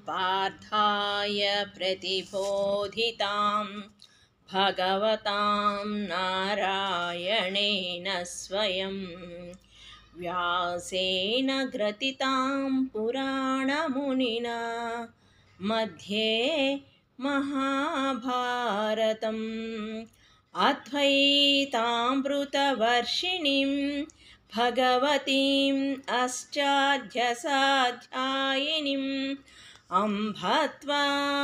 पार्थाय प्रतिबोधितां भगवतां नारायणेन स्वयं व्यासेन ग्रथितां पुराणमुनिना मध्ये महाभारतम् अद्वैतामृतवर्षिणीं भगवतीम् अष्टाध्यायिनीम् अम्ब त्वामनुसन्धदामि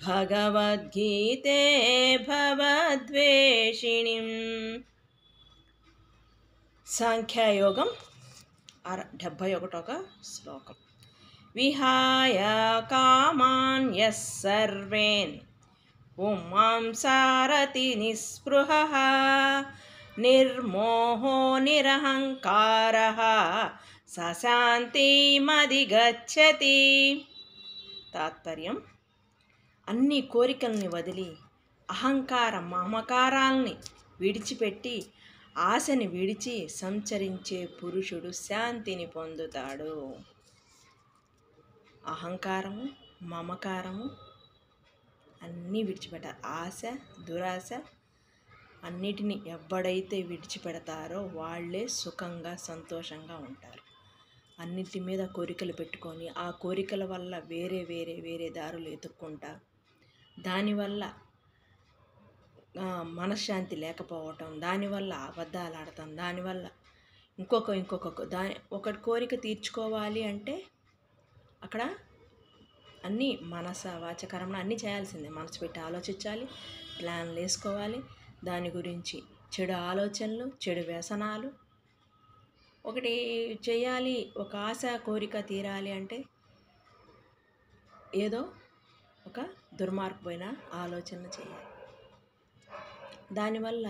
भगवद्गीते भवद्वेषिणीम् సాంఖ్యయోగం 71వ శ్లోకం. విహాయ కామాన్ యస్ సర్వేన్ పుంసారతి నిస్పృహః నిర్మోహో నిరహంకారః స శాంతిమధిగచ్చతి. తాత్పర్యం: అన్ని కోరికల్ని వదిలి అహంకార మమకారాల్ని విడిచిపెట్టి ఆశని విడిచి సంచరించే పురుషుడు శాంతిని పొందుతాడు. అహంకారము మమకారము అన్నీ విడిచిపెట్టారు. ఆశ దురాశ అన్నిటినీ ఎవడైతే విడిచిపెడతారో వాళ్ళే సుఖంగా సంతోషంగా ఉంటారు. అన్నిటి మీద కోరికలు పెట్టుకొని ఆ కోరికల వల్ల వేరే వేరే వేరే దారులు ఎత్తుక్కుంటా దానివల్ల మనశ్శాంతి లేకపోవటం, దానివల్ల అబద్ధాలు ఆడటం, దానివల్ల ఒకటి కోరిక తీర్చుకోవాలి అంటే అక్కడ అన్నీ మనస వాచకరణ అన్నీ చేయాల్సిందే. మనసు పెట్టి ఆలోచించాలి, ప్లాన్లు వేసుకోవాలి. దాని గురించి చెడు ఆలోచనలు, చెడు వ్యసనాలు ఒకటి చేయాలి. ఒక ఆశ కోరిక తీరాలి అంటే ఏదో ఒక దుర్మార్గమైన ఆలోచన చేయాలి. దానివల్ల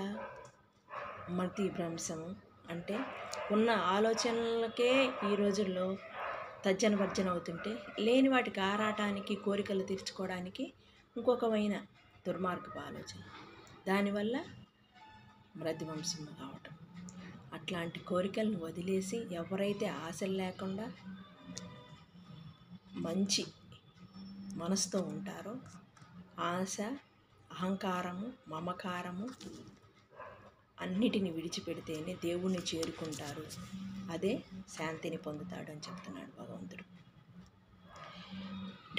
మతి భ్రంశము, అంటే ఉన్న ఆలోచనలకే ఈ రోజుల్లో తర్జన భర్జన అవుతుంటే లేని వాటికి ఆరాటానికి కోరికలు తీర్చుకోవడానికి ఇంకొకమైన దుర్మార్గపు ఆలోచన, దానివల్ల మృద్వంశం కావటం. అట్లాంటి కోరికలను వదిలేసి ఎవరైతే ఆశలు లేకుండా మంచి మనసుతో ఉంటారో ఆశ అహంకారము మమకారము అన్నిటిని విడిచిపెడితేనే దేవుణ్ణి చేరుకుంటారు. అదే శాంతిని పొందుతాడు అని చెప్తున్నాడు భగవంతుడు.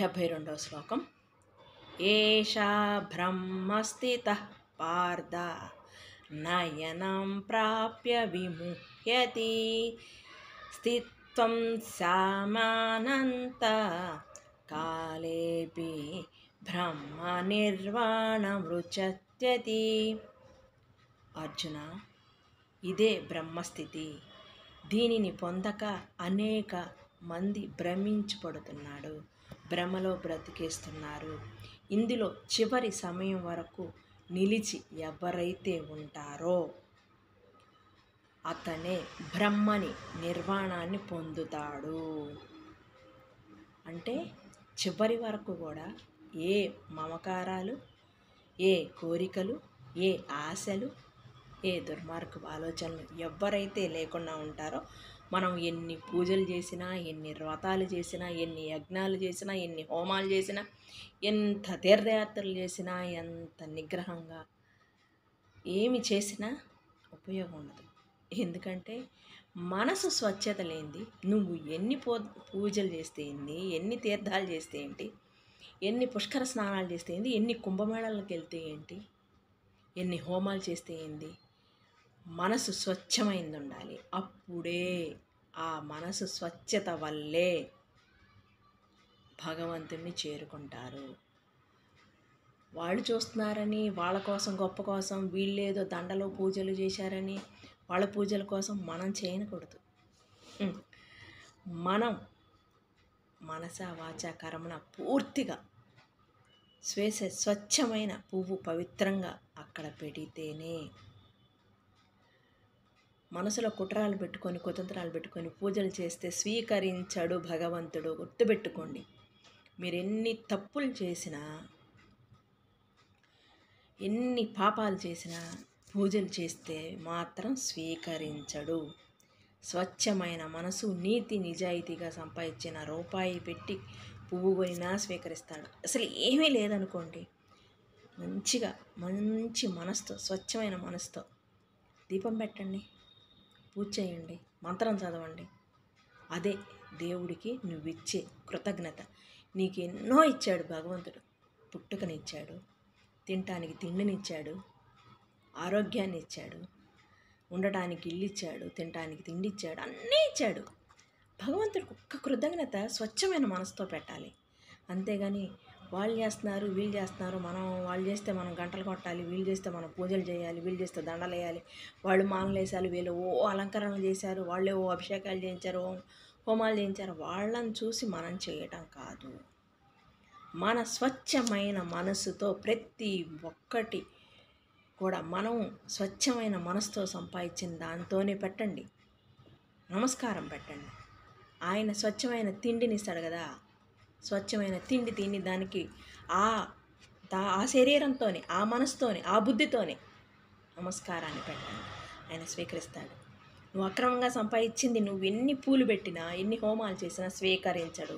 72వ శ్లోకం. ఏషా బ్రహ్మస్థితః పార్థ నయనం ప్రాప్య విముహ్యతి స్థిత్వం సామానంత కాలేపి బ్రహ్మ నిర్వాణమృచత్యతి. అర్జున, ఇదే బ్రహ్మస్థితి. దీనిని పొందక అనేక మంది భ్రమించబడుతున్నాడు, భ్రమలో బ్రతికేస్తున్నారు. ఇందులో చివరి సమయం వరకు నిలిచి ఎవరైతే ఉంటారో అతనే బ్రహ్మని నిర్వాణాన్ని పొందుతాడు. అంటే చివరి వరకు కూడా ఏ మమకారాలు, ఏ కోరికలు, ఏ ఆశలు, ఏ దుర్మార్గపు ఆలోచనలు ఎవరైతే లేకుండా ఉంటారో, మనం ఎన్ని పూజలు చేసినా, ఎన్ని వ్రతాలు చేసినా, ఎన్ని యజ్ఞాలు చేసినా, ఎన్ని హోమాలు చేసినా, ఎంత తీర్థయాత్రలు చేసినా, ఎంత నిగ్రహంగా ఏమి చేసినా ఉపయోగం ఉండదు. ఎందుకంటే మనసు స్వచ్ఛత లేనిది నువ్వు ఎన్ని పూజలు చేస్తే ఏంటి, ఎన్ని తీర్థాలు చేస్తే ఏంటి, ఎన్ని పుష్కర స్నానాలు చేస్తే ఏంటి, ఎన్ని కుంభమేళాలకు వెళ్తే ఏంటి, ఎన్ని హోమాలు చేస్తే ఏంటి, మనసు స్వచ్ఛమైంది ఉండాలి. అప్పుడే ఆ మనసు స్వచ్ఛత వల్లే భగవంతుణ్ణి చేరుకుంటారు. వాళ్ళు చూస్తున్నారని, వాళ్ళ కోసం గొప్ప కోసం వీళ్ళేదో దండలో పూజలు చేశారని వాళ్ళ పూజల కోసం మనం చేయకూడదు. మనం మనస వాచ కర్మణ పూర్తిగా స్వచ్ఛమైన పువ్వు పవిత్రంగా అక్కడ పెడితేనే. మనసులో కుట్రాలు పెట్టుకొని కుతంత్రాలు పెట్టుకొని పూజలు చేస్తే స్వీకరించడు భగవంతుడు. గుర్తుపెట్టుకోండి. మీరు ఎన్ని తప్పులు చేసినా, ఎన్ని పాపాలు చేసినా పూజలు చేస్తే మాత్రం స్వీకరించడు. స్వచ్ఛమైన మనసు, నీతి నిజాయితీగా సంపాదించిన రూపాయి పెట్టి పువ్వు కొనినా స్వీకరిస్తాడు. అసలు ఏమీ లేదనుకోండి, మంచిగా మంచి మనసుతో, స్వచ్ఛమైన మనసుతో దీపం పెట్టండి, పూజ చేయండి, మంత్రం చదవండి. అదే దేవుడికి నువ్విచ్చే కృతజ్ఞత. నీకు ఎన్నో ఇచ్చాడు భగవంతుడు. పుట్టుకనిచ్చాడు, తినటానికి తిండినిచ్చాడు, ఆరోగ్యాన్ని ఇచ్చాడు, ఉండటానికి ఇల్లు ఇచ్చాడు, తినటానికి తిండి ఇచ్చాడు, అన్నీ ఇచ్చాడు. భగవంతుడికి ఒక్క కృతజ్ఞత స్వచ్ఛమైన మనసుతో పెట్టాలి. అంతేగాని వాళ్ళు చేస్తున్నారు, వీళ్ళు చేస్తున్నారు, వాళ్ళు చేస్తే మనం గంటలు కొట్టాలి, వీళ్ళు చేస్తే మనం పూజలు చేయాలి, వీళ్ళు చేస్తే దండలు వేయాలి, వాళ్ళు మాలలు వేసాలి, వీళ్ళు అలంకరణలు చేశారు, వాళ్ళే అభిషేకాలు చేయించారు, హోమాలు చేయించారు, వాళ్ళని చూసి మనం చేయటం కాదు. మన స్వచ్ఛమైన మనసుతో ప్రతి ఒక్కటి కూడా మనం స్వచ్ఛమైన మనసుతో సంపాదించిన దాంతోనే పెట్టండి, నమస్కారం పెట్టండి. ఆయన స్వచ్ఛమైన తిండిని ఇస్తాడు కదా, స్వచ్ఛమైన తిండి తిని దానికి ఆ శరీరంతోనే, ఆ మనసుతోనే, ఆ బుద్ధితోనే నమస్కారాన్ని పెట్టండి, ఆయన స్వీకరిస్తాడు. నువ్వు అక్రమంగా సంపాదించింది నువ్వు ఎన్ని పూలు పెట్టినా, ఎన్ని హోమాలు చేసినా స్వీకరించడు.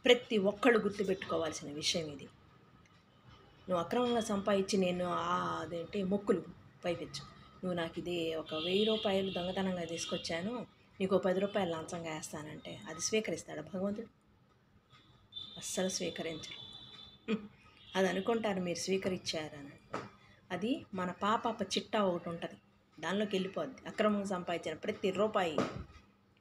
ప్రతి ఒక్కళ్ళు గుర్తుపెట్టుకోవాల్సిన విషయం ఇది. నువ్వు అక్రమంగా సంపాదించి అదేంటి మొక్కులు పైపెచ్చు, నువ్వు నాకు ఇది ఒక 1000 రూపాయలు దొంగతనంగా తీసుకొచ్చాను, నీకు 10 రూపాయలు లంచంగా వేస్తానంటే అది స్వీకరిస్తాడు భగవంతుడు? అస్సలు స్వీకరించరు. అది అనుకుంటారు మీరు స్వీకరించారని. అది మన పాప చిట్టా ఒకటి ఉంటుంది, దానిలోకి వెళ్ళిపోద్ది. అక్రమంగా సంపాదించిన ప్రతి రూపాయి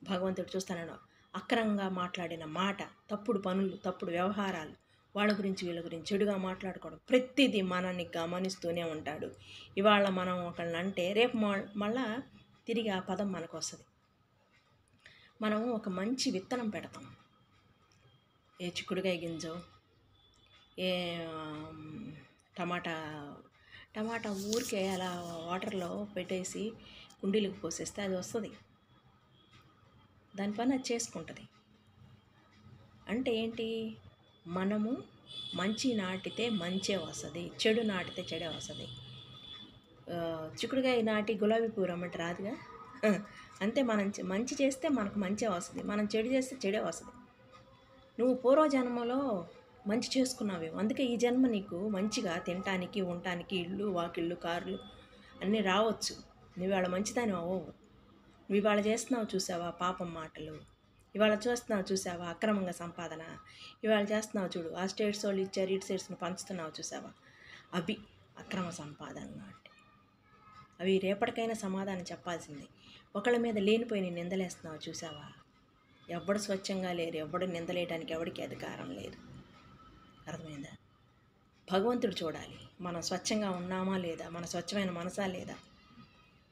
భగవంతుడు చూస్తానని. అక్రమంగా మాట్లాడిన మాట, తప్పుడు పనులు, తప్పుడు వ్యవహారాలు, వాళ్ళ గురించి వీళ్ళ గురించి చెడుగా మాట్లాడుకోవడం, ప్రతిదీ మనల్ని గమనిస్తూనే ఉంటాడు. ఇవాళ మనం ఒకళ్ళని అంటే రేపు మళ్ళా తిరిగి ఆ పదం మనకు వస్తుంది. మనం ఒక మంచి విత్తనం పెడతాం, ఏ చిక్కుడుకాయ గింజో, ఏ టమాటా ఊరికే అలా వాటర్లో పెట్టేసి కుండీలకు పోసేస్తే అది వస్తుంది, దాని పని అది చేసుకుంటుంది. అంటే ఏంటి, మనము మంచి నాటితే మంచే వస్తుంది, చెడు నాటితే చెడే వస్తుంది. చిక్కుడుకాయ నాటి గులాబీ పువ్వు రమ్మంటే రాదుగా. అంతే, మనం మంచి చేస్తే మనకు మంచే వస్తుంది, మనం చెడు చేస్తే చెడే వస్తుంది. నువ్వు పూర్వజన్మలో మంచి చేసుకున్నావేమో, అందుకే ఈ జన్మ నీకు మంచిగా తినటానికి, ఉండటానికి ఇల్లు, వాకిళ్ళు, కార్లు అన్నీ రావచ్చు. నువ్వు ఇవాళ మంచిదాని అవ్వవు. నువ్వు ఇవాళ చేస్తున్నావు చూసావా పాపం మాటలు, ఇవాళ చూస్తున్నావు చూసావా అక్రమంగా సంపాదన, ఇవాళ చేస్తున్నావు చూడు, ఆ స్టేట్స్ వాళ్ళు ఇచ్చారు, ఇటు స్టేట్స్ని పంచుతున్నావు చూసావా, అవి అక్రమ సంపాదన అంటే. అవి రేపటికైనా సమాధానం చెప్పాల్సిందే. ఒకళ్ళ మీద లేనిపోయి నిందలేస్తున్నావు చూసావా, ఎవడు స్వచ్ఛంగా లేరు, ఎవడు నిందలేయడానికి ఎవడికి అధికారం లేదు. అర్థమైందా? భగవంతుడు చూడాలి మనం స్వచ్ఛంగా ఉన్నామా లేదా, మన స్వచ్ఛమైన మనసా లేదా,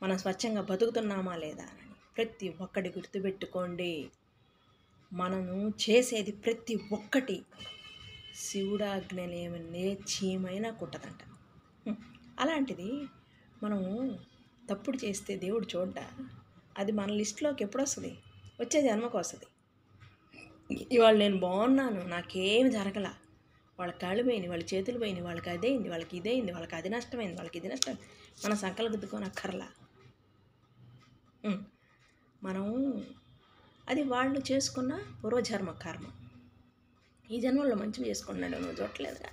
మనం స్వచ్ఛంగా బతుకుతున్నామా లేదా అని ప్రతి ఒక్కటి గుర్తుపెట్టుకోండి. మనము చేసేది ప్రతి ఒక్కటి శివుడాజ్ఞలేమనే చీమైనా కుట్టదంట. అలాంటిది మనము తప్పుడు చేస్తే దేవుడు చూడ్డ, అది మన లిస్టులోకి ఎప్పుడు వస్తుంది, వచ్చే జన్మకు వస్తుంది. ఇవాళ నేను బాగున్నాను, నాకేమి జరగల, వాళ్ళ కాళ్ళు పోయినాయి, వాళ్ళ చేతులు పోయినాయి, వాళ్ళకి అదైంది, వాళ్ళకి ఇదైంది, వాళ్ళకి అది నష్టమైంది, వాళ్ళకి ఇది నష్టమైంది, మన సంకలు గుద్దుకొని అక్కర్లా. మనము అది వాళ్ళు చేసుకున్న పూర్వజన్మ కర్మ. ఈ జన్మలో మంచిగా చేసుకున్నాడు, నువ్వు చూడలేదుగా.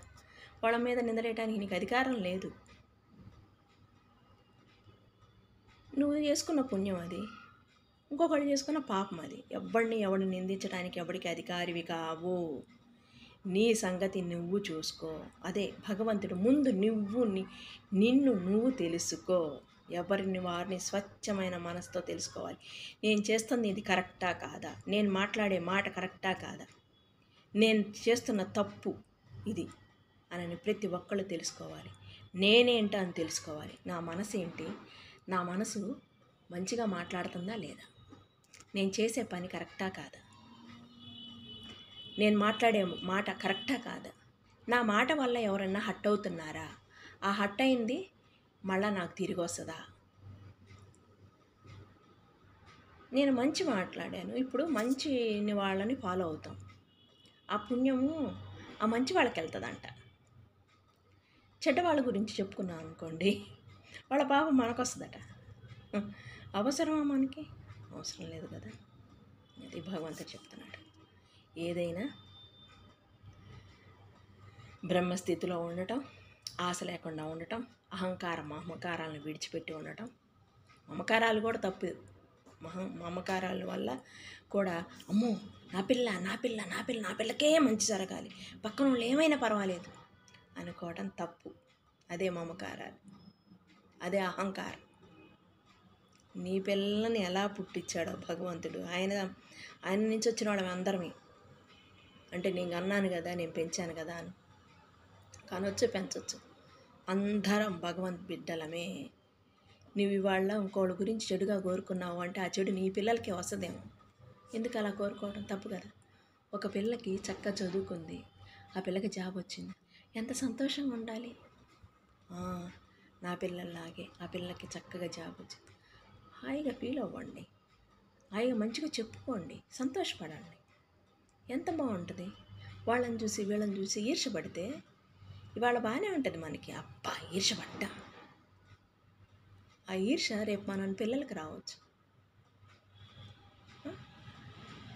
వాళ్ళ మీద నిందలేయడానికి నీకు అధికారం లేదు. నువ్వు చేసుకున్న పుణ్యం అది, ఇంకొకటి చేసుకున్న పాపం అది. ఎవడిని నిందించడానికి ఎవడికి అధికారివి కావు. నీ సంగతి నువ్వు చూసుకో. అదే భగవంతుడు ముందు నిన్ను నువ్వు తెలుసుకో. ఎవరిని వారిని స్వచ్ఛమైన మనసుతో తెలుసుకోవాలి. నేను చేస్తుంది ఇది కరెక్టా కాదా, నేను మాట్లాడే మాట కరెక్టా కాదా, నేను చేస్తున్న తప్పు ఇది అని ప్రతి ఒక్కళ్ళు తెలుసుకోవాలి. నేనేంటో అని తెలుసుకోవాలి. నా మనసు ఏంటి, నా మనసు మంచిగా మాట్లాడుతుందా లేదా, నేను చేసే పని కరెక్టా కాదా, నేను మాట్లాడే మాట కరెక్టా కాదా, నా మాట వల్ల ఎవరన్నా హట్ అవుతున్నారా, ఆ హట్ అయింది మళ్ళా నాకు తిరిగి వస్తుందా. నేను మంచి మాట్లాడాను, ఇప్పుడు మంచి వాళ్ళని ఫాలో అవుతాం, ఆ పుణ్యము ఆ మంచి వాళ్ళకి వెళ్తుందంట. చెడ్డ వాళ్ళ గురించి చెప్పుకున్నాం అనుకోండి, వాళ్ళ పాపం మనకు వస్తుందట. అవసరమా మనకి? అవసరం లేదు కదా. అది భగవంతుడు చెప్తున్నాడు. ఏదైనా బ్రహ్మస్థితిలో ఉండటం, ఆశ లేకుండా ఉండటం, అహంకారం మమకారాలను విడిచిపెట్టి ఉండటం. మమకారాలు కూడా తప్పు. మమకారాల వల్ల కూడా అమ్మో నా పిల్ల నా పిల్ల నా పిల్ల నా పిల్లకే మంచి జరగాలి, పక్కన వాళ్ళు ఏమైనా పర్వాలేదు అనుకోవడం తప్పు. అదే మమకారాలు, అదే అహంకారం. నీ పిల్లని ఎలా పుట్టించాడో భగవంతుడు, ఆయన నుంచి వచ్చిన వాళ్ళం అందరమే. అంటే నేను అన్నాను కదా, నేను పెంచాను కదా అని కనొచ్చు, పెంచవచ్చు. అందరం భగవంతు బిడ్డలమే. నువ్వు ఇవాళ ఇంకోళ్ళ గురించి చెడుగా కోరుకున్నావు అంటే ఆ చెడు నీ పిల్లలకి వస్తుందేమో. ఎందుకు అలా కోరుకోవడం తప్పు కదా. ఒక పిల్లకి చక్కగా చదువుకుంది, ఆ పిల్లకి జాబ్ వచ్చింది, ఎంత సంతోషంగా ఉండాలి. నా పిల్లల్లాగే ఆ పిల్లకి చక్కగా జాబ్ వచ్చింది, హాయిగా ఫీల్ అవ్వండి, హాయిగా మంచిగా చెప్పుకోండి, సంతోషపడండి. ఎంత బాగుంటుంది. వాళ్ళని చూసి వీళ్ళని చూసి ఈర్షపడితే ఇవాళ బాగానే ఉంటుంది మనకి. అబ్బా ఈర్షపడ్డా, ఆ ఈర్ష రేపు మన పిల్లలకి రావచ్చు.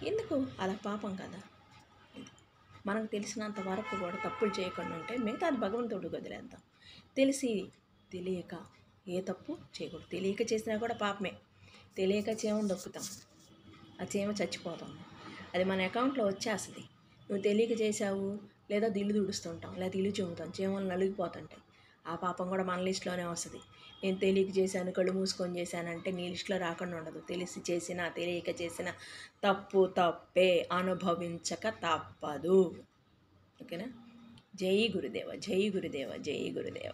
ఎందుకు అలా పాపం కదా. మనకు తెలిసినంత వరకు కూడా తప్పులు చేయకుండా ఉంటే మిగతా అది భగవంతుడికి వదిలేద్దాం. తెలిసి తెలియక ఏ తప్పు చేయకూడదు. తెలియక చేసినా కూడా పాపమే. తెలియక చీమను దొక్కుతాం, ఆ చీమ చచ్చిపోతాం, అది మన అకౌంట్లో వచ్చేస్తుంది. నువ్వు తెలియక చేసావు, లేదా ఇల్లు తుడుస్తుంటాం, లేదా ఇల్లు చెబుతాం, చీమలు నలిగిపోతుంటాయి, ఆ పాపం కూడా మన లిస్టులోనే వస్తుంది. నేను తెలియక చేశాను, కళ్ళు మూసుకొని చేశానంటే నీ లిస్టులో రాకుండా ఉండదు. తెలిసి చేసినా తెలియక చేసినా తప్పు తప్పే, అనుభవించక తప్పదు. ఓకేనా. జై గురుదేవ, జై గురుదేవ, జై గురుదేవ.